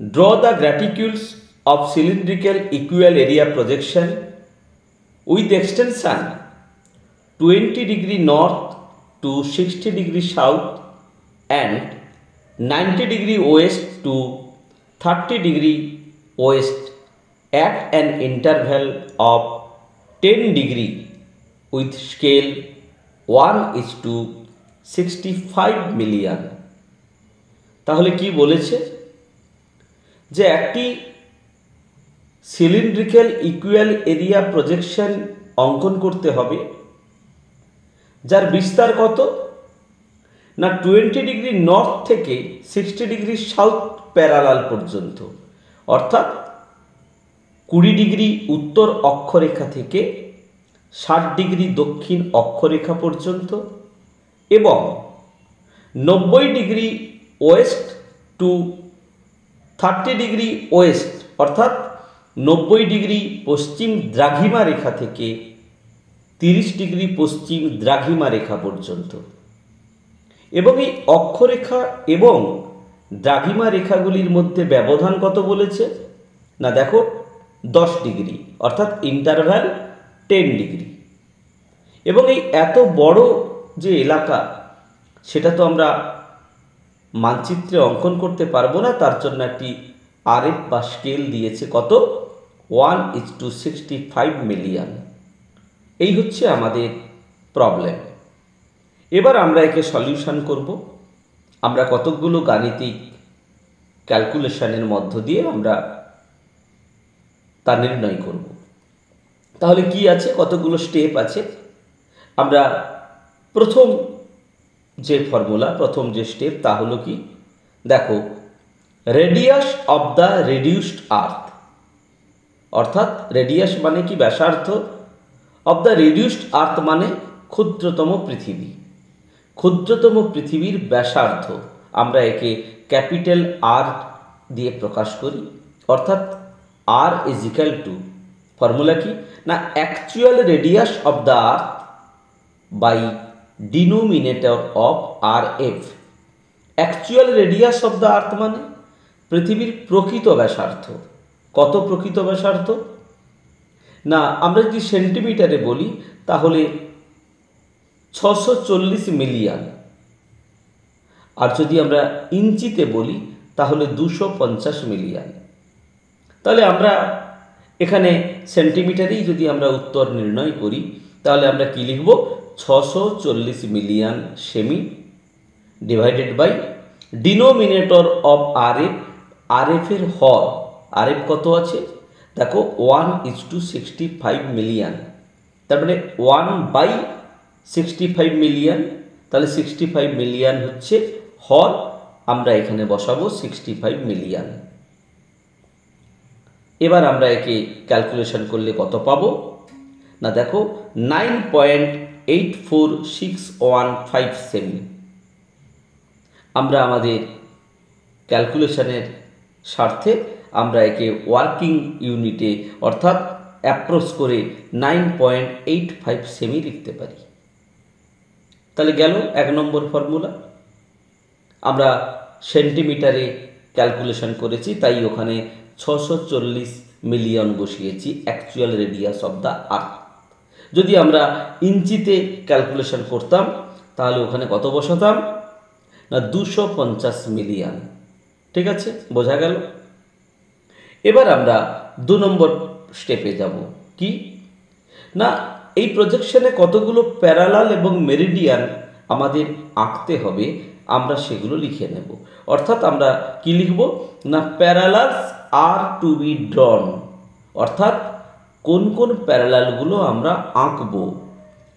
Draw the graticules of cylindrical equal area projection with extension 20 degree north to 60 degree south and 90 degree west to 30 degree west at an interval of 10 degree with scale 1:65 million। তাহলে কি বলেছে যে একটি cylindrical equal area projection অঙ্কন করতে হবে যার বিস্তার কত না 20 ডিগ্রি নর্থ থেকে 60 ডিগ্রি সাউথ প্যারালাল পর্যন্ত, অর্থাৎ 20 ডিগ্রি উত্তর অক্ষরেখা থেকে 60 ডিগ্রি দক্ষিণ অক্ষরেখা পর্যন্ত এবং 90 degree west to 30 degree west অর্থাৎ 90 ডিগ্রি পশ্চিম দ্রাঘিমা রেখা থেকে 30 ডিগ্রি পশ্চিম দ্রাঘিমা রেখা পর্যন্ত। এবং এই অক্ষরেখা এবং দ্রাঘিমা রেখাগুলির মধ্যে ব্যবধান কত বলেছে না দেখো 10 ডিগ্রি অর্থাৎ ইন্টারভ্যাল 10 ডিগ্রি। এবং এই এত বড় যে এলাকা সেটা তো আমরা মানচিত্রে অঙ্কন করতে পারবো না, তার জন্য একটি আরএফ বা স্কেল দিয়েছে কত 1:65 মিলিয়ন। এই হচ্ছে আমাদের প্রবলেম। এবার আমরা একে সলিউশন করব। আমরা কতগুলো গাণিতিক ক্যালকুলেশনের মধ্য দিয়ে আমরা তা নির্ণয় করব। তাহলে কি আছে, কতগুলো স্টেপ আছে। আমরা প্রথম যে ফর্মুলা, প্রথম যে স্টেপ তা হলো কি দেখো, রেডিয়াস অফ দ্য রিডিউসড আর্থ, অর্থাৎ রেডিয়াস মানে কি ব্যাসার্ধ, অফ দ্য রিডিউসড আর্থ মানে ক্ষুদ্রতম পৃথিবী। ক্ষুদ্রতম পৃথিবীর ব্যাসার্ধ আমরা একে ক্যাপিটাল আর দিয়ে প্রকাশ করি, অর্থাৎ R is equal to formula কি না actual radius of the earth by denominator of R F. Actual radius of the earth মানে পৃথিবীর প্রকৃত ব্যাসার্ধ। কত প্রকৃত ব্যাসার্ধ না আমরা যদি সেন্টিমিটারে বলি তাহলে 640 মিলিয়ন, আর যদি আমরা ইঞ্চিতে বলি তাহলে 250 মিলিয়ন। তাহলে আমরা এখানে সেন্টিমিটারেই যদি আমরা উত্তর নির্ণয় করি তাহলে আমরা কি লিখব 640 million cm divided by denominator of RF. RF এর হর, আরএফ কত আছে দেখো 1:65 মিলিয়ন, তার মানে 1/65 মিলিয়ন। তাহলে 65 মিলিয়ন হচ্ছে হর, আমরা এখানে বসাবো 65 মিলিয়ন। এবার আমরা একে ক্যালকুলেশন করলে কত পাবো না দেখো 9.84615 সেমি। আমরা আমাদের ক্যালকুলেশনের স্বার্থে আমরা একে ওয়ার্কিং ইউনিটে অর্থাৎ অ্যাপ্রোচ করে 9.85 সেমি লিখতে পারি। তাহলে গেল 1 নম্বর ফর্মুলা। আমরা সেন্টিমিটারে ক্যালকুলেশন করেছি তাই ওখানে 640 মিলিয়ন বসিয়েছি অ্যাকচুয়াল রেডিয়াস অফ দ্য আর্থ। যদি আমরা ইঞ্চিতে ক্যালকুলেশন করতাম তাহলে ওখানে কত বসাতাম না 250 মিলিয়ন। ঠিক আছে, বোঝা গেল। এবার আমরা 2 নম্বর স্টেপে যাব। কি না এই প্রজেকশনে কতগুলো প্যারালাল এবং মেরিডিয়ান আমাদের আঁকতে হবে, আমরা সেগুলো লিখে নেব। অর্থাৎ আমরা কি লিখব না parallels are to be drawn, অর্থাৎ কোন কোন প্যারালালগুলো আমরা আঁকবো।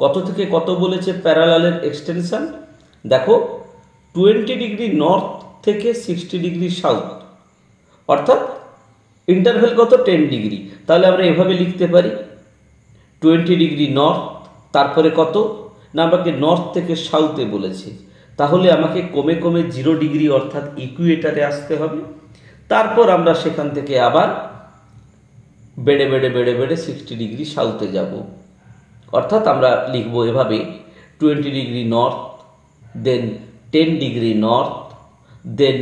কত থেকে কত বলেছে প্যারালালের এক্সটেনশন দেখো 20 ডিগ্রি নর্থ থেকে 60 ডিগ্রি সাউথ, অর্থাৎ ইন্টারভ্যাল কত 10 ডিগ্রি। তাহলে আমরা এভাবে লিখতে পারি 20 ডিগ্রি নর্থ, তারপরে কত না আমাকে নর্থ থেকে সাউথে বলেছে, তাহলে আমাকে কমে কমে 0 ডিগ্রি অর্থাৎ ইকুয়েটারে আসতে হবে। তারপর আমরা সেখান থেকে আবার বেড়ে বেড়ে বেড়ে বেড়ে 60 ডিগ্রি সাউথে যাব। অর্থাৎ আমরা লিখব এভাবে 20 ডিগ্রি নর্থ, দেন 10 ডিগ্রি নর্থ, দেন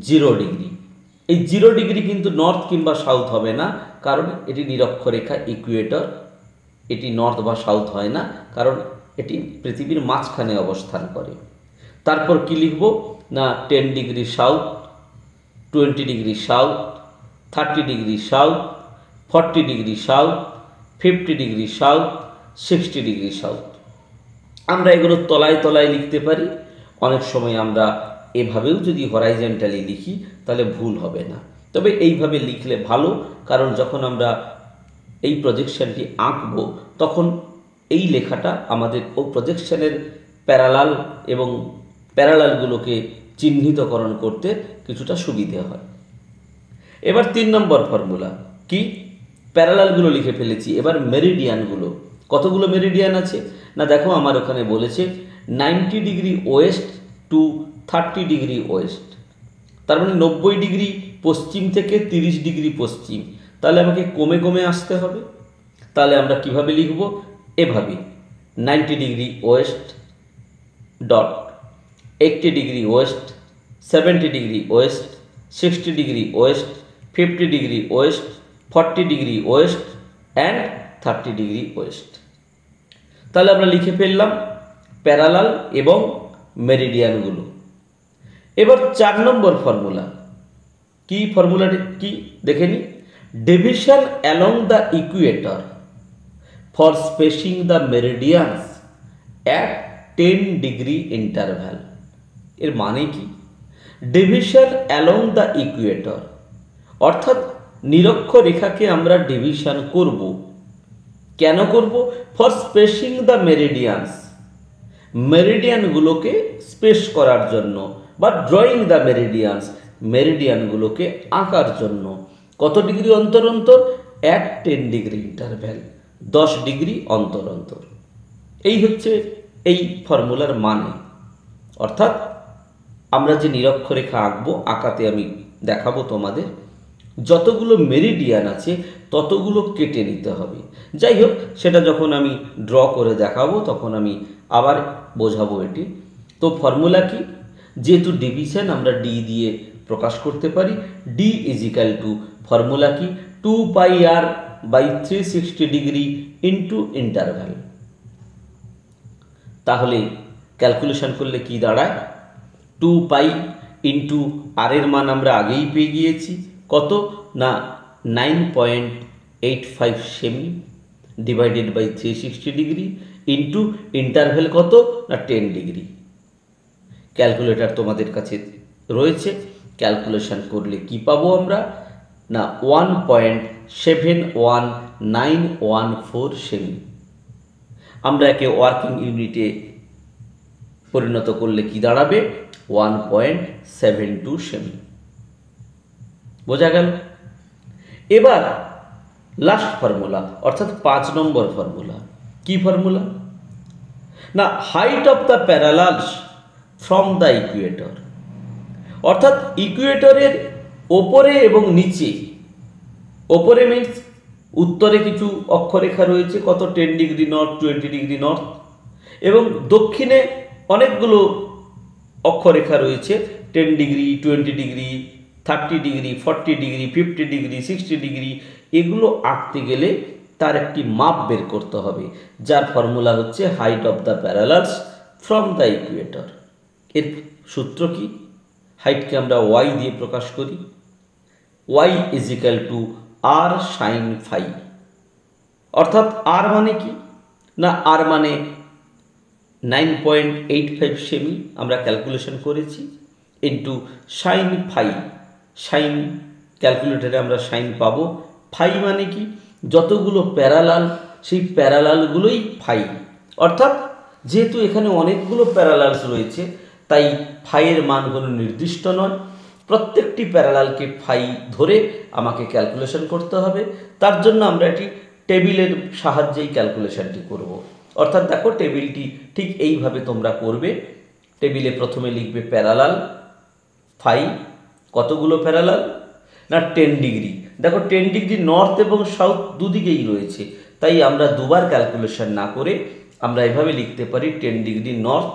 0 ডিগ্রি। এই 0 ডিগ্রি কিন্তু নর্থ কিংবা সাউথ হবে না, কারণ এটি নিরক্ষরেখা ইকুয়েটর। এটি নর্থ বা সাউথ হয় না, কারণ এটি পৃথিবীর মাঝখানে অবস্থান করে। তারপর কি লিখব না 10 degree south, 20 degree south, 30 degree south, 40 degree south, 50 degree south, 60 degree south. আমরা এগুলো তলায় তলায় লিখতে পারি। অনেক সময় আমরা এভাবেও যদি হরাইজন্টালি লিখি তাহলে ভুল হবে না, তবে এইভাবে লিখলে ভালো, কারণ যখন আমরা এই প্রজেকশনটি আঁকবো তখন এই লেখাটা আমাদের ও প্রজেকশনের প্যারালাল এবং প্যারালালগুলোকে চিহ্নিতকরণ করতে কিছুটা সুবিধে হয়। এবার 3 নম্বর ফর্মুলা কি, প্যারালালগুলো লিখে ফেলেছি, এবার মেরিডিয়ানগুলো। কতগুলো মেরিডিয়ান আছে না দেখো, আমার ওখানে বলেছে 90 degree west to 30 degree west, তার মানে 90 ডিগ্রি পশ্চিম থেকে 30 ডিগ্রি পশ্চিম। তাহলে আমাকে কমে কমে আসতে হবে। তাহলে আমরা কিভাবে লিখব, এভাবে 90 degree West dot 80 degree West, 70 degree West, 60 degree West, 50 degree West, 40 degree West and 30 degree West. তাহলে আমরা লিখে ফেললাম প্যারালাল এবং মেরিডিয়ানগুলো। এবার 4 নম্বর ফর্মুলা কি, ফর্মুলাটি কি দেখে নি, division along the equator for spacing the meridians at 10 degree interval. এর মানে কি, ডিভিশন অ্যালং দ্য ইকুয়েটর অর্থাৎ নিরক্ষরেখাকে আমরা ডিভিশন করব। কেন করব, ফর স্পেসিং দ্য মেরিডিয়ানস, মেরিডিয়ানগুলোকে স্পেস করার জন্য, বা ড্রয়িং দ্য মেরিডিয়ানস, মেরিডিয়ানগুলোকে আঁকার জন্য। কত ডিগ্রি অন্তর অন্তর, অ্যাট 10 ডিগ্রি ইন্টারভ্যাল, 10 ডিগ্রি অন্তর অন্তর। এই হচ্ছে এই ফর্মুলার মানে। অর্থাৎ আমরা যে নিরক্ষরেখা আঁকবো, আঁকাতে আমি দেখাবো তোমাদের, যতগুলো মেরিডিয়ান আছে ততগুলো কেটে নিতে হবে। যাই হোক, সেটা যখন আমি ড্র করে দেখাবো তখন আমি আবার বোঝাবো এটি। তো ফর্মুলা কি, যেহেতু ডিভিশন আমরা ডি দিয়ে প্রকাশ করতে পারি, ডি ইজিক্যাল টু ফর্মুলা কি 2 pi r by 360 degree into interval. তাহলে ক্যালকুলেশন করলে কি দাঁড়ায়, 2 পাই ইন্টু আর এর মান আমরা আগেই পেয়ে গিয়েছি, কত না 9.85 cm divided by 360 degree into interval কত না 10 ডিগ্রি। ক্যালকুলেটর তোমাদের কাছে রয়েছে, ক্যালকুলেশন করলে কি পাবো আমরা না 1.71914 সেমি। আমরা একে ওয়ার্কিং ইউনিটে পরিণত করলে কি দাঁড়াবে 1.72 সেমি। বোঝা গেল। এবার লাস্ট ফর্মুলা অর্থাৎ 5 নম্বর ফর্মুলা কি ফর্মুলা না height of the parallels from the Ecuador, অর্থাৎ ইকুয়েটরের ওপরে এবং নিচে, ওপরে মিনস উত্তরে কিছু অক্ষরেখা রয়েছে কত 10 ডিগ্রি নর্থ, 20 ডিগ্রি নর্থ, এবং দক্ষিণে অনেকগুলো অক্ষরেখা রয়েছে 10 degree, 20 degree, 30 degree, 40 degree, 50 degree, 60 degree. এগুলো আঁকতে গেলে তার একটি মাপ বের করতে হবে, যার ফর্মুলা হচ্ছে height of the parallels from the equator. এর সূত্র কি, হাইটকে আমরা ওয়াই দিয়ে প্রকাশ করি, Y is equal to R sine phi. অর্থাৎ আর মানে কি না, আর মানে 9.85 সেমি আমরা ক্যালকুলেশন করেছি, ইন্টু সাইন ফাই। সাইন ক্যালকুলেটরে আমরা সাইন পাবো। ফাই মানে কি, যতগুলো প্যারালাল সেই প্যারালালগুলোই ফাই। অর্থাৎ যেহেতু এখানে অনেকগুলো প্যারালালস রয়েছে তাই ফাইয়ের মান কোনো নির্দিষ্ট নয়, প্রত্যেকটি প্যারালালকে ফাই ধরে আমাকে ক্যালকুলেশন করতে হবে। তার জন্য আমরা এটি টেবিলের সাহায্যেই ক্যালকুলেশনটি করব। অর্থাৎ দেখো টেবিলটি ঠিক এইভাবে তোমরা করবে। টেবিলে প্রথমে লিখবে প্যারালাল ফাই, কতগুলো প্যারালাল না 10 ডিগ্রি। দেখো 10 ডিগ্রি নর্থ এবং সাউথ দুদিকেই রয়েছে, তাই আমরা দুবার ক্যালকুলেশন না করে আমরা এভাবে লিখতে পারি 10 ডিগ্রি নর্থ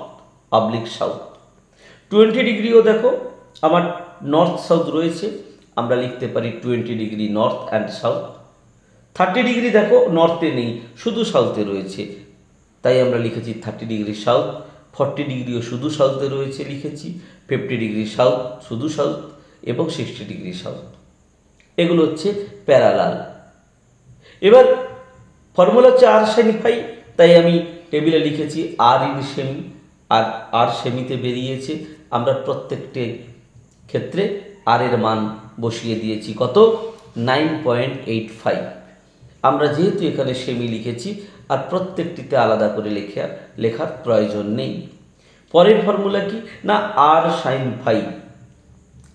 অবলিক সাউথ। 20 ডিগ্রিও দেখো আমার নর্থ সাউথ রয়েছে, আমরা লিখতে পারি 20 degree north and south. 30 degree দেখো নর্থে নেই, শুধু সাউথে রয়েছে, তাই আমরা লিখেছি 30 ডিগ্রি সাউথ। 40 ডিগ্রিও শুধু সাউথে রয়েছে লিখেছি, 50 ডিগ্রি সাউথ শুধু সাউথ, এবং 60 ডিগ্রি সাউথ। এগুলো হচ্ছে প্যারালাল। এবার ফর্মুলা হচ্ছে আর সেমি ফাই, তাই আমি টেবিলে লিখেছি আর ইন সেমি, আর আর সেমিতে বেরিয়েছে। আমরা প্রত্যেকটি ক্ষেত্রে আর এর মান বসিয়ে দিয়েছি কত, 9.85। আমরা যেহেতু এখানে সেমি লিখেছি, আর প্রত্যেকটিতে আলাদা করে লেখার প্রয়োজন নেই। পরের ফর্মুলা কি না, আর সাইন ফাই,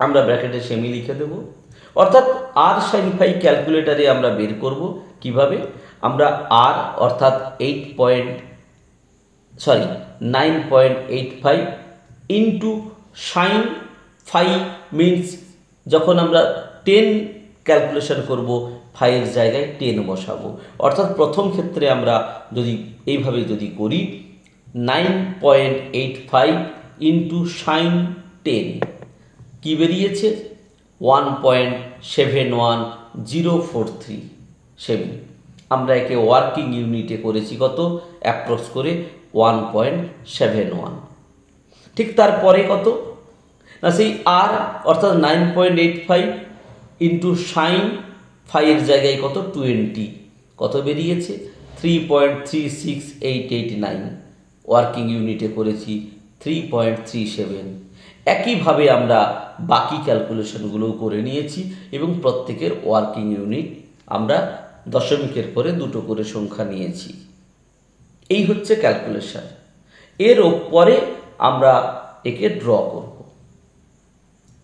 আমরা ব্র্যাকেটে সেমি লিখে দেব। অর্থাৎ আর সাইন ফাই ক্যালকুলেটারে আমরা বের করব কিভাবে, আমরা আর অর্থাৎ 9.85 ইন্টু সাইন ফাই মিনস, যখন আমরা 10 ক্যালকুলেশন করব ফাইয়ের জায়গায় 10 বসাবো। অর্থাৎ প্রথম ক্ষেত্রে আমরা এইভাবে করি 9.85 ইন্টু সাইন 10, কি বেরিয়েছে 1.71043 সেমি। আমরা একে ওয়ার্কিং ইউনিটে করেছি কত, অ্যাপ্রক্স করে 1.71। ঠিক তারপরে কত না, সেই আর অর্থাৎ 9.85 ইন্টু সাইন ফাইয়ের জায়গায় কত 20, কত বেরিয়েছে 3.36889, ওয়ার্কিং ইউনিটে করেছি 3.37। একইভাবে আমরা বাকি ক্যালকুলেশনগুলোও করে নিয়েছি, এবং প্রত্যেকের ওয়ার্কিং ইউনিট আমরা দশমিকের পরে দুটো করে সংখ্যা নিয়েছি। এই হচ্ছে ক্যালকুলেশন। এর পরে আমরা একে ড্র করব।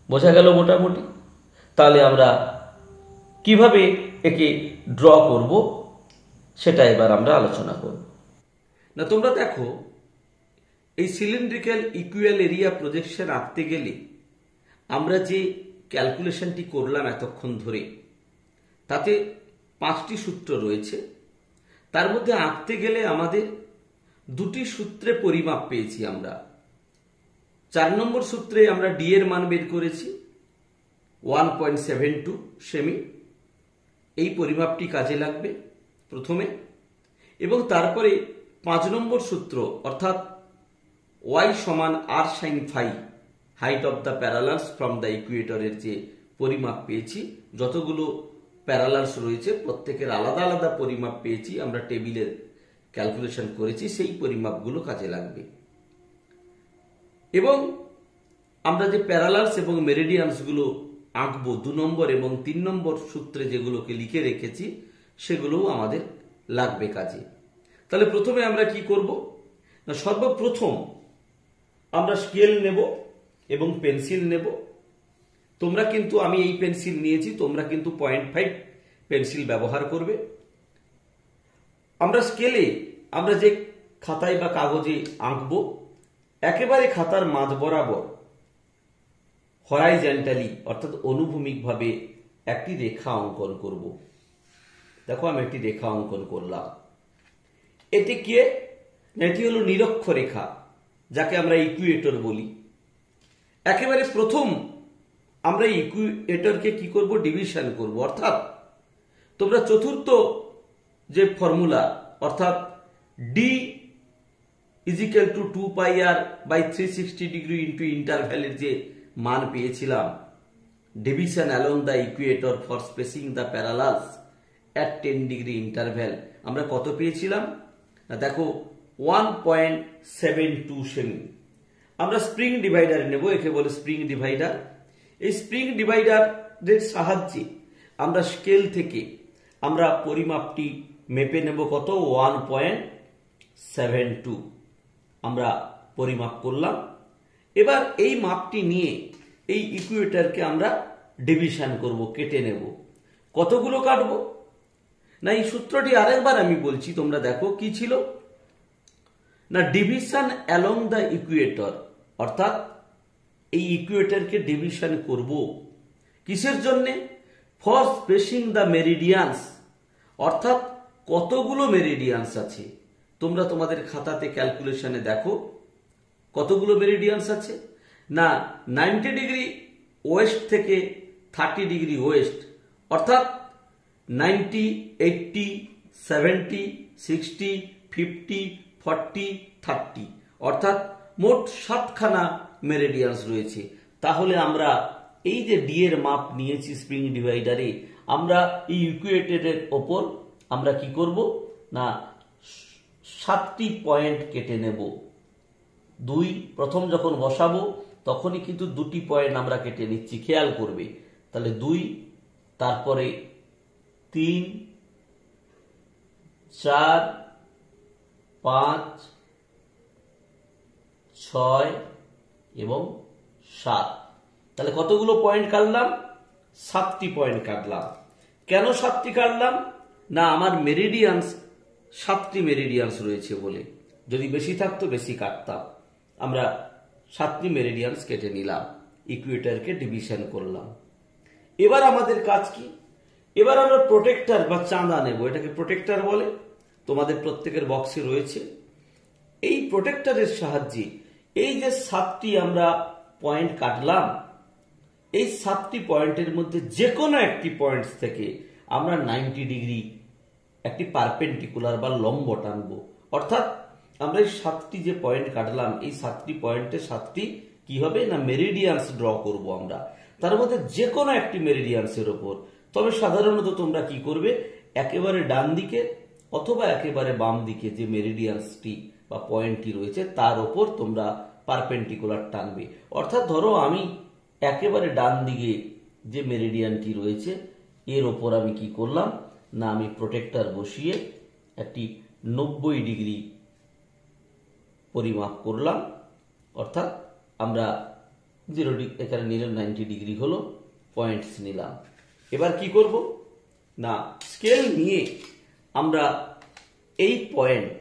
বোঝা গেল মোটামুটি? তাহলে আমরা কিভাবে একে ড্র করব সেটা এবার আমরা আলোচনা করব। না তোমরা দেখো, এই সিলিন্ড্রিক্যাল ইকুয়াল এরিয়া প্রজেকশন আঁকতে গেলে আমরা যে ক্যালকুলেশনটি করলাম এতক্ষণ ধরে, তাতে 5টি সূত্র রয়েছে। তার মধ্যে আঁকতে গেলে আমাদের 2টি সূত্রে পরিমাপ পেয়েছি আমরা। 4 নম্বর সূত্রে আমরা ডি এর মান বের করেছি 1.72 সেমি। এই পরিমাপটি কাজে লাগবে প্রথমে, এবং তারপরে 5 নম্বর সূত্র অর্থাৎ y সমান r sin phi, height of the parallels from the ইকুয়েটরের যে পরিমাপ পেয়েছি, যতগুলো প্যারালালস রয়েছে প্রত্যেকের আলাদা আলাদা পরিমাপ পেয়েছি, আমরা টেবিলের ক্যালকুলেশন করেছি, সেই পরিমাপগুলো কাজে লাগবে। এবং আমরা যে প্যারালালস এবং মেরিডিয়ানসগুলো আঁকবো 2 নম্বর এবং 3 নম্বর সূত্রে যেগুলোকে লিখে রেখেছি, সেগুলোও আমাদের লাগবে কাজে। তাহলে প্রথমে আমরা কি করব না, সর্বপ্রথম আমরা স্কেল নেব এবং পেন্সিল নেব। তোমরা কিন্তু, আমি এই পেন্সিল নিয়েছি, তোমরা কিন্তু 0.5 পেন্সিল ব্যবহার করবে। আমরা স্কেলে আমরা যে খাতায় বা কাগজে আঁকবো, একেবারে খাতার মাঝ বরাবর হরাইজন্টালি অর্থাৎ অনুভূমিকভাবে একটি রেখা অঙ্কন করব। দেখো আমি একটি রেখা অঙ্কন করলাম। এটি কি? এটি হলো নিরক্ষরেখা, যাকে আমরা ইকুয়েটর বলি। একেবারে প্রথম আমরা ইকুয়েটরকে কি করব, ডিভিশন করব। অর্থাৎ তোমরা চতুর্থ যে ফর্মুলা অর্থাৎ d is equal to 2 pi r by 360 degree into ইন্টারভ্যালের যে মান পেয়েছিলাম, division along the equator for spacing the parallels at 10 degree interval, আমরা কত পেয়েছিলাম না দেখো 1.72 সেমি। আমরা স্প্রিং ডিভাইডার নেব, একে বলে স্প্রিং ডিভাইডার। এই স্প্রিং ডিভাইডারের সাহায্যে আমরা স্কেল থেকে আমরা পরিমাপটি মেপে নেব কত, 1.72 আমরা পরিমাপ করলাম। এবার এই মাপটি নিয়ে এই ইকুয়েটরকে আমরা ডিভিশন করব, কেটে নেব। কতগুলো কাটব না, এই সূত্রটি আরেকবার আমি বলছি, তোমরা দেখো কি ছিল না, ডিভিশন অ্যালং দ্য ইকুয়েটর, অর্থাৎ এই ইকুয়েটরকে ডিভিশন করব কিসের জন্য, ফর স্পেসিং দ্য মেরিডিয়ানস, অর্থাৎ কতগুলো মেরিডিয়ানস আছে। তোমরা তোমাদের খাতাতে ক্যালকুলেশনে দেখো কতগুলো মেরিডিয়ানস আছে না, 90 ডিগ্রি ওয়েস্ট থেকে 30 ডিগ্রি ওয়েস্ট, অর্থাৎ 90, 80, 70, 60, 50, 40, 30, অর্থাৎ মোট 7খানা মেরিডিয়ানস রয়েছে। তাহলে আমরা এই যে ডি এর মাপ নিয়েছি স্প্রিং ডিভাইডারে, আমরা এই ইকুয়েটরের ওপর আমরা কি করব না 7টি পয়েন্ট কেটে নেব। 2 প্রথম যখন বসাবো তখনই কিন্তু 2টি পয়েন্ট আমরা কেটে নিচ্ছি, খেয়াল করবে। তাহলে 2, তারপরে 3, 4, 5, 6 এবং 7। তাহলে কতগুলো পয়েন্ট কাটলাম? 7টি পয়েন্ট কাটলাম। কেন 7টি কাটলাম? না আমার মেরিডিয়ানস 7টি মেরিডিয়ানস রয়েছে বলে। যদি বেশি থাকতো বেশি কাটতাম। আমরা 7টি মেরিডিয়ানস কেটে নিলাম, ইকুয়েটরকে ডিভিশন করলাম। এবার আমাদের কাজ কি? এবার আমরা প্রোটেক্টর বা চাঁদা নেব, এটাকে প্রোটেক্টর বলে, তোমাদের প্রত্যেকের বক্সে রয়েছে। এই প্রোটেক্টরের সাহায্যে এই যে 7টি আমরা পয়েন্ট কাটলাম, এই 7টি পয়েন্টের মধ্যে যে কোনো একটি পয়েন্ট থেকে আমরা 90 ডিগ্রি একটি পারপেন্ডিকুলার বা লম্ব টানবো। অর্থাৎ আমরা এই 7টি যে পয়েন্ট কাটলাম, এই 7টি পয়েন্টে 7টি কি হবে না মেরিডিয়ানস ড্র করব আমরা, তার মধ্যে যে কোনো একটি মেরিডিয়ানসের ওপর। তবে সাধারণত তোমরা কি করবে, একেবারে ডান দিকে অথবা একেবারে বাম দিকে যে মেরিডিয়ানসটি বা পয়েন্টটি রয়েছে তার ওপর তোমরা পারপেন্ডিকুলার টানবে। অর্থাৎ ধরো আমি একেবারে ডান দিকে যে মেরিডিয়ানটি রয়েছে এর ওপর আমি কি করলাম না আমি প্রোটেক্টর বসিয়ে একটি 90 ডিগ্রি পরিমাপ করলাম। অর্থাৎ আমরা 0 ডিগ্রি এখানে নিলাম, 90 ডিগ্রি হলো, পয়েন্টস নিলাম। এবার কি করব না স্কেল নিয়ে আমরা এই পয়েন্ট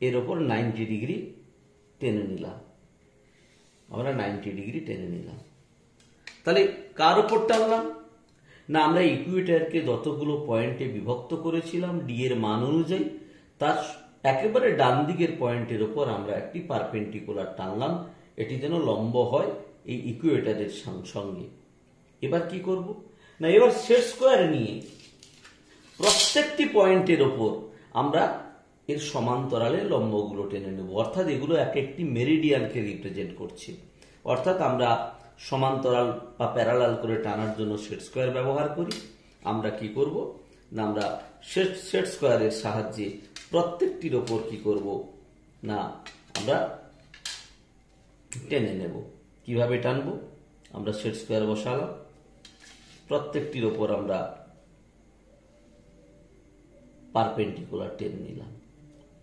এর ওপর 90 ডিগ্রি টেনে নিলাম। আমরা 90 ডিগ্রি টেনে নিলাম। তাহলে কার ওপর টানলাম না আমরা ইকুয়েটরকে যতগুলো পয়েন্টে বিভক্ত করেছিলাম ডি এর মান অনুযায়ী, তার একেবারে ডান দিকের পয়েন্টের ওপর আমরা একটি পারপেন্ডিকুলার টানলাম, এটি যেন লম্ব হয় এই ইকুয়েটরের সঙ্গে। এবার কি করব না এবার সেট স্কোয়ার নিয়ে প্রত্যেকটি পয়েন্টের ওপর আমরা এর সমান্তরালে লম্বগুলো টেনে নেব। অর্থাৎ এগুলো এক একটি মেরিডিয়ানকে রিপ্রেজেন্ট করছে। অর্থাৎ আমরা সমান্তরাল বা প্যারালাল করে টানার জন্য সেট স্কোয়ার ব্যবহার করি। আমরা কি করব না আমরা সেট স্কোয়ারের সাহায্যে প্রত্যেকটির ওপর কি করব না আমরা টেনে নেব। কিভাবে টানবো? আমরা সেট স্কোয়ার বসালাম, প্রত্যেকটির ওপর আমরা পারপেন্ডিকুলার টেনে নিলাম।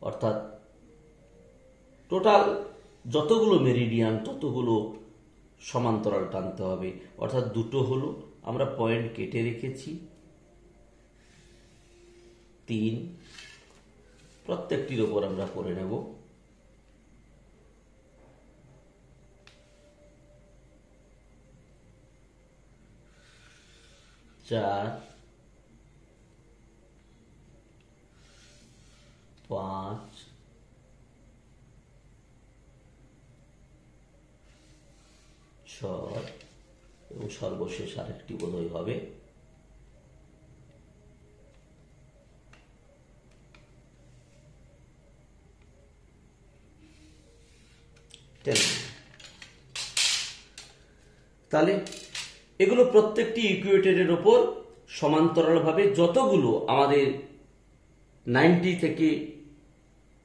অর্থাৎ টোটাল যতগুলো মেরিডিয়ান ততগুলো সমান্তরাল টানতে হবে। অর্থাৎ 2টো হলো, আমরা পয়েন্ট কেটে রেখেছি 3, প্রত্যেকটির ওপর আমরা করে নেব। চার, 5, 6 এবং সর্বশেষ আরেকটি বোধহয় হবে 10। তাহলে এগুলো প্রত্যেকটি ইকুয়েটরের ওপর সমান্তরালভাবে যতগুলো আমাদের 90 থেকে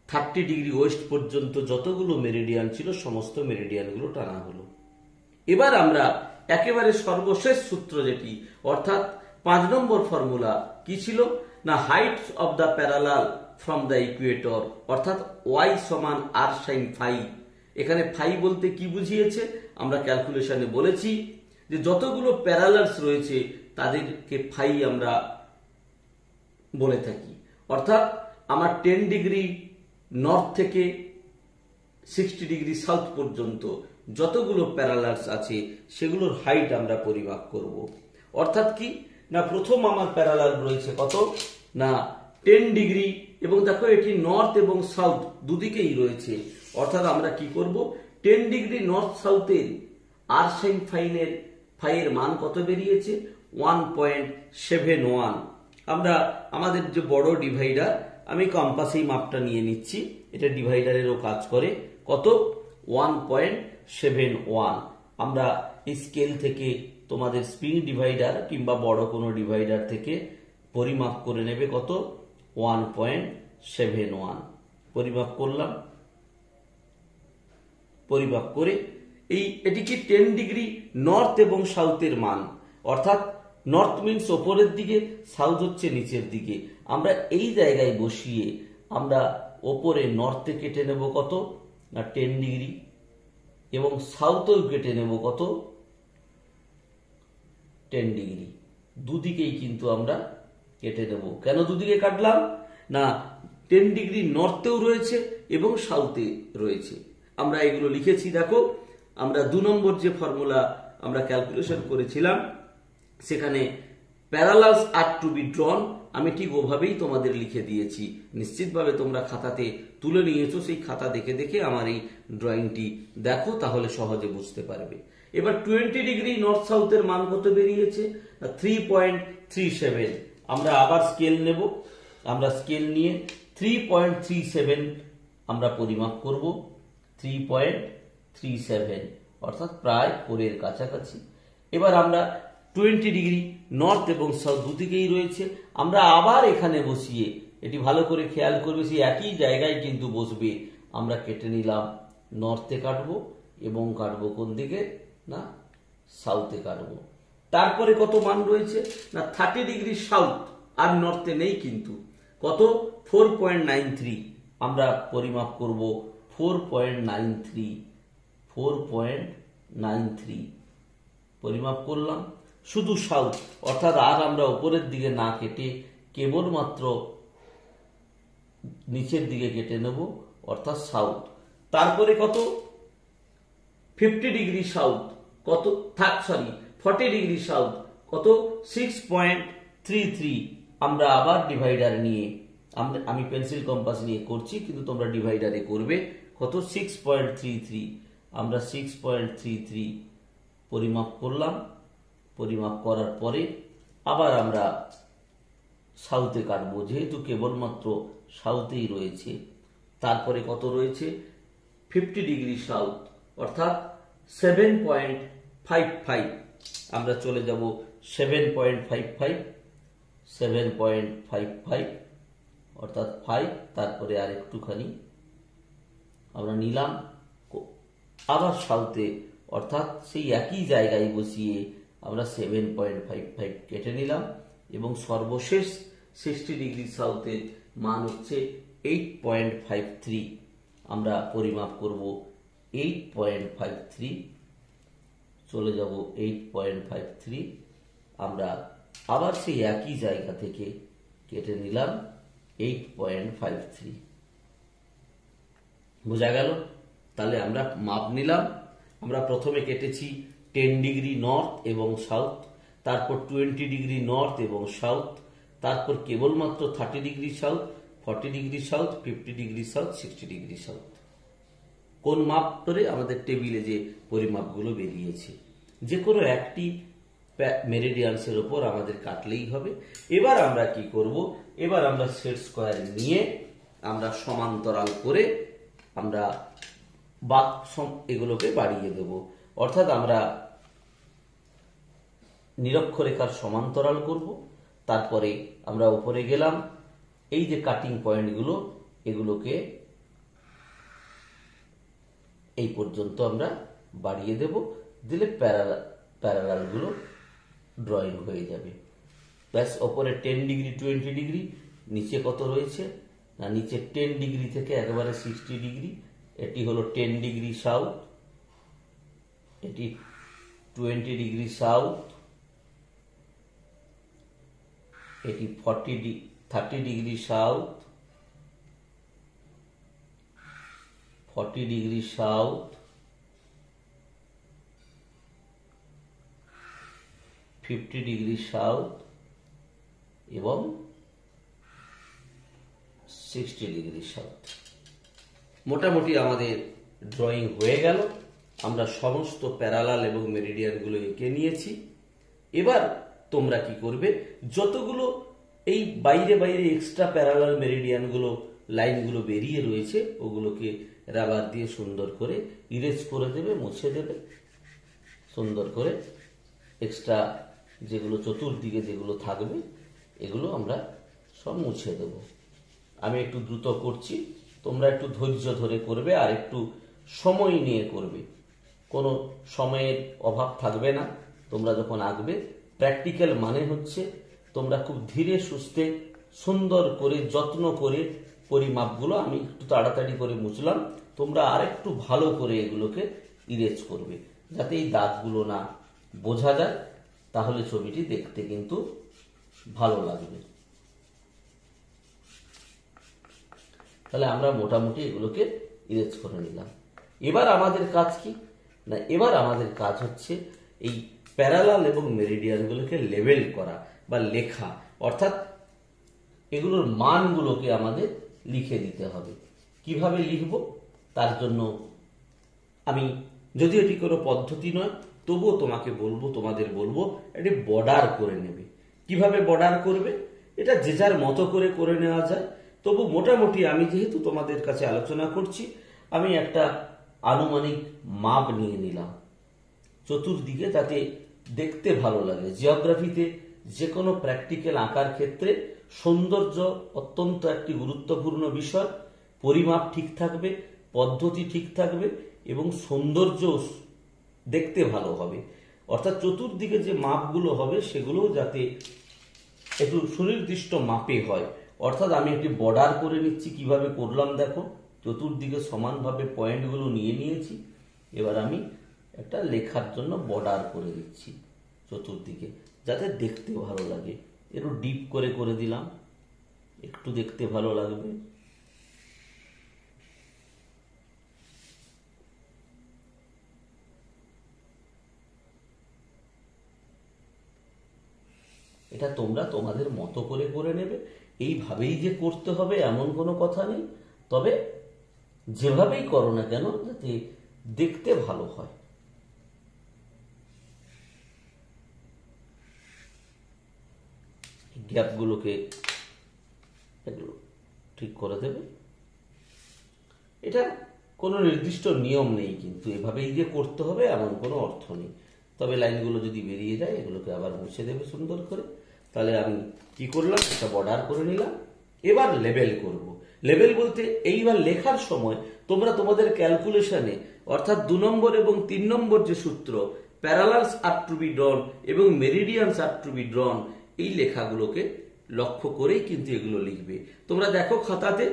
30 ডিগ্রি ওয়েস্ট পর্যন্ত যতগুলো মেরিডিয়ান ছিল সমস্ত মেরিডিয়ানগুলো টানা হলো। এবার আমরা একেবারে সর্বশেষ সূত্র যেটি অর্থাৎ 5 নম্বর ফর্মুলা কি ছিল না height of the parallel from the Ecuador, অর্থাৎ y সমান r sin ফাই। এখানে ফাই বলতে কি বুঝিয়েছে আমরা ক্যালকুলেশনে বলেছি যে যতগুলো প্যারালালস রয়েছে তাদেরকে ফাই আমরা বলে থাকি। অর্থাৎ আমার 10 ডিগ্রি নর্থ থেকে 60 ডিগ্রি সাউথ পর্যন্ত যতগুলো প্যারালালস আছে সেগুলোর হাইট আমরা পরিমাপ করব। অর্থাৎ কি না প্রথম আমার প্যারালাল রয়েছে কত না 10 ডিগ্রি, এবং দেখো এটি নর্থ এবং সাউথ দুদিকেই রয়েছে। অর্থাৎ আমরা কি করব 10 ডিগ্রি নর্থ সাউথের আর সাইন ফাইনের ফাইয়ের মান কত বেরিয়েছে? 1.71। আমরা আমাদের যে বড় ডিভাইডার, আমি কম্পাসেই মাপটা নিয়ে নিচ্ছি, এটা ডিভাইডারেরও কাজ করে। কত? 1.71। আমরা এই স্কেল থেকে তোমাদের স্প্রিং ডিভাইডার কিংবা বড় কোনো ডিভাইডার থেকে পরিমাপ করে নেবে। কত? 1.71 পরিমাপ করলাম। পরিমাপ করে এটিকে 10 ডিগ্রি নর্থ এবং সাউথের মান, অর্থাৎ নর্থ মিনস ওপরের দিকে, সাউথ হচ্ছে নিচের দিকে। আমরা এই জায়গায় বসিয়ে আমরা ওপরে নর্থে কেটে নেব কত? না 10 ডিগ্রি, এবং সাউথেও কেটে নেব কত? 10 ডিগ্রি। দুদিকেই কিন্তু আমরা কেটে নেব। কেন দুদিকে কাটলাম? না 10 ডিগ্রি নর্থেও রয়েছে এবং সাউথে রয়েছে। আমরা এগুলো লিখেছি, দেখো। আমরা 2 নম্বর যে ফর্মুলা আমরা ক্যালকুলেশন করেছিলাম, সেখানে parallels are to be drawn, আমি ঠিক ওভাবেই তোমাদের লিখে দিয়েছি। নিশ্চিতভাবে তোমরা খাতাতে তুলে নিয়েছো, সেই খাতা দেখে দেখে আমার এই ড্রয়িংটি দেখো, তাহলে সহজে বুঝতে পারবে। এবার 20 ডিগ্রি নর্থ সাউথের মান কত বেরিয়েছে? 3.37। আমরা আবার স্কেল নেব। আমরা স্কেল নিয়ে 3.37 আমরা পরিমাপ করব। 3.37 অর্থাৎ প্রায় 4 এর কাছাকাছি। এবার আমরা 20 ডিগ্রি নর্থ এবং সাউথ দুদিকেই রয়েছে, আমরা আবার এখানে বসিয়ে, এটি ভালো করে খেয়াল করবে, সেই একই জায়গায় কিন্তু বসবে। আমরা কেটে নিলাম, নর্থে কাটবো এবং কাটবো কোন দিকে? না সাউথে কাটবো। তারপরে কত মান রয়েছে? না 30 ডিগ্রি সাউথ, আর নর্থে নেই কিন্তু। কত? 4.93। আমরা পরিমাপ করব 4.93 পরিমাপ করলাম। শুধু সাউথ, অর্থাৎ আর আমরা উপরের দিকে না কেটে কেবলমাত্র নিচের দিকে কেটে নেব, অর্থাৎ সাউথ। তারপরে কত? 50 ডিগ্রি সাউথ। কত? 40 ডিগ্রি সাউথ। কত? 6.33। আমরা আবার ডিভাইডার নিয়ে, আমি পেন্সিল কম্পাস নিয়ে করছি, কিন্তু তোমরা ডিভাইডারে করবে। কত? 6.33। আমরা 6.33 পরিমাপ করলাম। পরিমাপ করার পরে আবার আমরা সাউথে কাটবো, যেহেতু কেবলমাত্র সাউথেই রয়েছে। তারপরে কত রয়েছে? 50 ডিগ্রি সাউথ, অর্থাৎ 7.55। আমরা চলে যাব 7.55 অর্থাৎ 5, তারপরে আর একটুখানি আমরা নিলাম আবার সাউথে, অর্থাৎ সেই একই জায়গায় বসিয়ে আমরা 7.55 কেটে নিলাম, এবং সর্বশেষ 60 ডিগ্রি সাউথের মান হচ্ছে 8.53। আমরা পরিমাপ করব 8.53। চলে যাব 8.53। আমরা আবার সেই একই জায়গা থেকে কেটে নিলাম 8.53। বোঝা গেল? তাহলে আমরা মাপ নিলাম। আমরা প্রথমে কেটেছি 10 ডিগ্রি নর্থ এবং সাউথ, তারপর 20 ডিগ্রি নর্থ এবং সাউথ, তারপর কেবলমাত্র 30 degree south, 40 degree south, 50 degree south, 60 degree south. কোন মাপ ধরে? আমাদের টেবিলে যে পরিমাপগুলো বেরিয়েছে, যে কোনো একটি মেরিডিয়ানসের উপর আমাদের কাটলেই হবে। এবার আমরা কি করব? এবার আমরা সেট স্কোয়ার নিয়ে আমরা সমান্তরাল করে আমরা এগুলোকে বাড়িয়ে দেব, অর্থাৎ আমরা নিরক্ষরেখার সমান্তরাল করব। তারপরে আমরা উপরে গেলাম, এই যে কাটিং পয়েন্টগুলো, এগুলোকে এই পর্যন্ত আমরা বাড়িয়ে দেব। দিলে প্যারালালগুলো ড্রয়িং হয়ে যাবে। ব্যাস, ওপরে 10 ডিগ্রি 20 ডিগ্রি, নিচে কত রয়েছে? না নিচে 10 ডিগ্রি থেকে একেবারে 60 ডিগ্রি। এটি হলো 10 ডিগ্রি সাউথ, এটি 20 ডিগ্রি সাউথ, এটি 30 degree south, 40 degree south, 50 degree south এবং 60 ডিগ্রি সাউথ। মোটামুটি আমাদের ড্রয়িং হয়ে গেল। আমরা সমস্ত প্যারালাল এবং মেরিডিয়ানগুলো এঁকে নিয়েছি। এবার তোমরা কি করবে, যতগুলো এই বাইরে বাইরে এক্সট্রা প্যারালাল মেরিডিয়ানগুলো লাইনগুলো বেরিয়ে রয়েছে ওগুলোকে রাবার দিয়ে সুন্দর করে ইরেজ করে দেবে, মুছে দেবে সুন্দর করে। এক্সট্রা যেগুলো চতুর্দিকে যেগুলো থাকবে এগুলো আমরা সব মুছে দেব। আমি একটু দ্রুত করছি, তোমরা একটু ধৈর্য ধরে করবে আর একটু সময় নিয়ে করবে, কোনো সময়ের অভাব থাকবে না। তোমরা যখন আঁকবে প্র্যাকটিক্যাল মানে হচ্ছে তোমরা খুব ধীরে সুস্থে সুন্দর করে যত্ন করে পরিমাপগুলো, আমি একটু তাড়াতাড়ি করে মুছলাম, তোমরা আর একটু ভালো করে এগুলোকে ইরেজ করবে যাতে এই দাগগুলো না বোঝা যায়, তাহলে ছবিটি দেখতে কিন্তু ভালো লাগবে। তাহলে আমরা মোটামুটি এগুলোকে ইরেজ করে নিলাম। এবার আমাদের কাজ কি না, এবার আমাদের কাজ হচ্ছে এই প্যারালাল এবং মেরিডিয়ানগুলোকে লেবেল করা বা লেখা, অর্থাৎ এগুলোর মানগুলোকে আমাদের লিখে দিতে হবে। কিভাবে লিখব তার জন্য আমি, যদিও এটি কোনো পদ্ধতি নয় তবুও তোমাকে বলবো, তোমাদের বলবো এটি বর্ডার করে নেবে। কিভাবে বর্ডার করবে এটা যে যার মতো করে নেওয়া যায়, তবু মোটামুটি আমি যেহেতু তোমাদের কাছে আলোচনা করছি, আমি একটা আনুমানিক মাপ নিয়ে নিলাম চতুর্দিকে, যাতে দেখতে ভালো লাগে। জিওগ্রাফিতে যে কোনো প্র্যাকটিক্যাল আঁকার ক্ষেত্রে সৌন্দর্য অত্যন্ত একটি গুরুত্বপূর্ণ বিষয়। পরিমাপ ঠিক থাকবে, পদ্ধতি ঠিক থাকবে এবং সৌন্দর্য দেখতে ভালো হবে। অর্থাৎ চতুর্দিকে যে মাপগুলো হবে সেগুলো যাতে একটু সুনির্দিষ্ট মাপে হয়। অর্থাৎ আমি একটি বর্ডার করে নিচ্ছি। কিভাবে করলাম দেখো, চতুর্দিকে সমানভাবে পয়েন্টগুলো নিয়ে নিয়েছি। এবার আমি একটা লেখার জন্য বর্ডার করে দিচ্ছি চতুর্দিকে, যাতে দেখতে ভালো লাগে। একটু ডিপ করে দিলাম, একটু দেখতে ভালো লাগবে। এটা তোমরা তোমাদের মতো করে নেবে। এইভাবেই যে করতে হবে এমন কোনো কথা নেই, তবে যেভাবেই করো না কেন যাতে দেখতে ভালো হয়। গ্যাপগুলোকে এগুলো ঠিক করে দেবে। এটা কোনো নির্দিষ্ট নিয়ম নেই, কিন্তু এভাবেই যে করতে হবে এমন কোনো অর্থ নেই। তবে লাইনগুলো যদি বেরিয়ে যায় এগুলোকে আবার মুছে দেবে সুন্দর করে। তাহলে আমি কি করলাম, একটা বর্ডার করে নিলাম। এবার লেবেল করব। লেবেল বলতে এইবার লেখার সময় তোমরা তোমাদের ক্যালকুলেশনে, অর্থাৎ 2 নম্বর এবং 3 নম্বর যে সূত্র parallels are to be drawn এবং meridians are to be drawn, এই লেখাগুলোকে লক্ষ্য করেই কিন্তু এগুলো লিখবে। তোমরা দেখো খাতাতে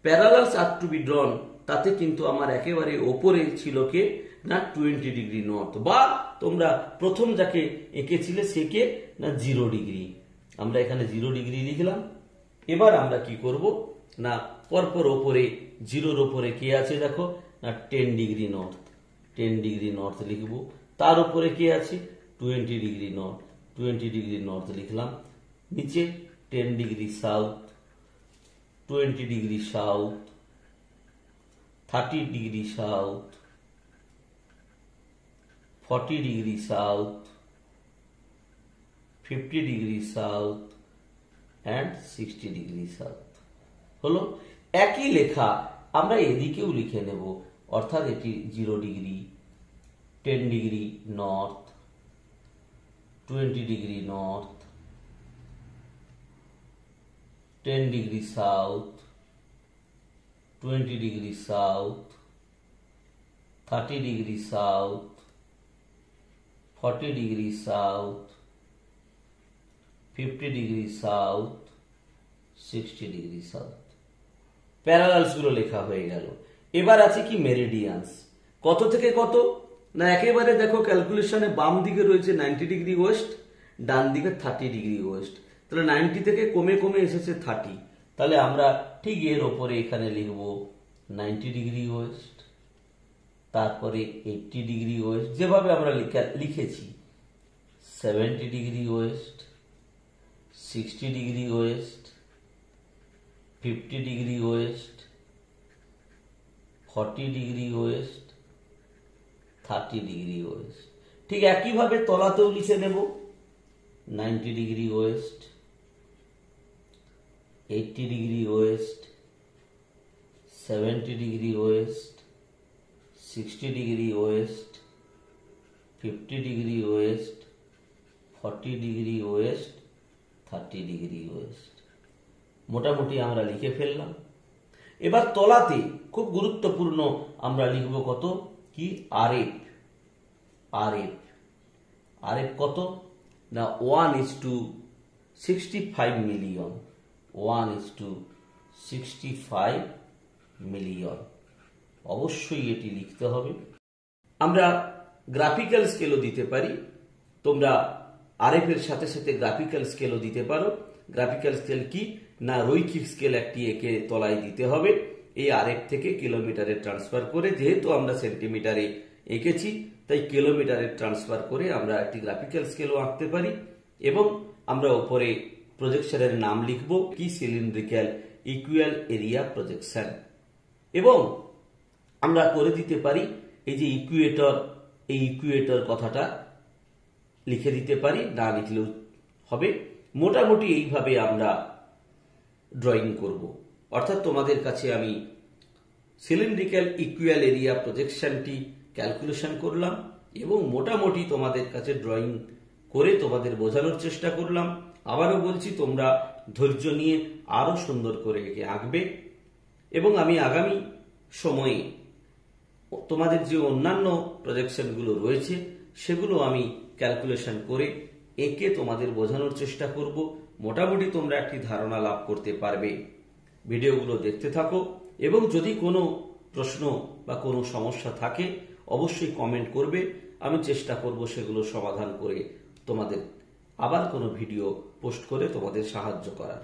parallels are to be drawn, তাতে কিন্তু আমার একেবারে ওপরে ছিল কে না 20 ডিগ্রি নর্থ, বা তোমরা প্রথম যাকে এঁকেছিলে সে কে না 0 ডিগ্রি। আমরা এখানে 0 ডিগ্রি লিখলাম। এবার আমরা কি করব না, পরপর ওপরে 0-র ওপরে কে আছে দেখো না 10 ডিগ্রি নর্থ, 10 ডিগ্রি নর্থ লিখব। তার উপরে কে আছে 20 ডিগ্রি নর্থ, 20 ডিগ্রি নর্থ লিখলাম। নিচে 10 degree south, 20 degree south, 30 degree south, 40 degree south, 50 degree south and 60 degree south. হলো একই লেখা আমরা এদিকেও লিখে নেব, অর্থাৎ এটি 0 degree, 10 degree north, 20 degree north, 10 degree south, 20 degree south, 30 degree south, 40 degree south, 50 degree south, 60 degree south. Parallels গুলো লেখা হয়ে গেল। এবার আছে কি মেরিডিয়ানস। কত থেকে কত না, একেবারে দেখো ক্যালকুলেশনে বাম দিকে রয়েছে 90 ডিগ্রি ওয়েস্ট, ডান দিকে 30 ডিগ্রি ওয়েস্ট। তাহলে 90 থেকে কমে এসেছে 30। তাহলে আমরা ঠিক এর ওপরে এখানে লিখব 90 ডিগ্রি ওয়েস্ট, তারপরে 80 ডিগ্রি ওয়েস্ট, যেভাবে আমরা লিখেছি 70 degree West, 60 degree West, 50 degree West, 40 degree West, 30 degree West. ঠিক একইভাবে তলাতেও লিখে নেব 90 degree West, 80 degree West, 70 degree West, 60 degree West, 50 degree West, 40 degree West, 30 degree West. মোটামুটি আমরা লিখে ফেললাম। এবার তলাতে খুব গুরুত্বপূর্ণ আমরা লিখব কত কি আরএফ। আরএফ কত না 1:65 মিলিয়ন, 1:65 মিলিয়ন। অবশ্যই এটি লিখতে হবে। আমরা গ্রাফিক্যাল স্কেলও দিতে পারি, তোমরা আরএফ এর সাথে সাথে গ্রাফিক্যাল স্কেলও দিতে পারো। গ্রাফিক্যাল স্কেল কি না রৈখিক স্কেল একটি এঁকে তলায় দিতে হবে। এই আরএফ থেকে কিলোমিটারে ট্রান্সফার করে, যেহেতু আমরা সেন্টিমিটারে এঁকেছি তাই কিলোমিটারে ট্রান্সফার করে আমরা একটি গ্রাফিক্যাল স্কেলও আঁকতে পারি। এবং আমরা উপরে প্রজেকশনের নাম লিখব কি সিলিন্ড্রিক্যাল ইকুয়াল এরিয়া প্রজেকশন। এবং আমরা করে দিতে পারি এই যে ইকুয়েটর, এই ইকুয়েটর কথাটা লিখে দিতে পারি, না লিখলেও হবে। মোটামুটি এইভাবে আমরা ড্রয়িং করব। অর্থাৎ তোমাদের কাছে আমি সিলিন্ড্রিক্যাল ইকুয়াল এরিয়া প্রজেকশনটি ক্যালকুলেশন করলাম এবং মোটামুটি তোমাদের কাছে ড্রয়িং করে তোমাদের বোঝানোর চেষ্টা করলাম। আবারও বলছি, তোমরা ধৈর্য নিয়ে আরো সুন্দর করে একে আঁকবে। এবং আমি আগামী সময়ে তোমাদের যে অন্যান্য প্রজেকশনগুলো রয়েছে সেগুলো আমি ক্যালকুলেশন করে এঁকে তোমাদের বোঝানোর চেষ্টা করব। মোটামুটি তোমরা একটি ধারণা লাভ করতে পারবে। ভিডিওগুলো দেখতে থাকো এবং যদি কোনো প্রশ্ন বা কোনো সমস্যা থাকে অবশ্যই কমেন্ট করবে। আমি চেষ্টা করব সেগুলো সমাধান করে তোমাদের আবার কোনো ভিডিও পোস্ট করে তোমাদের সাহায্য করার।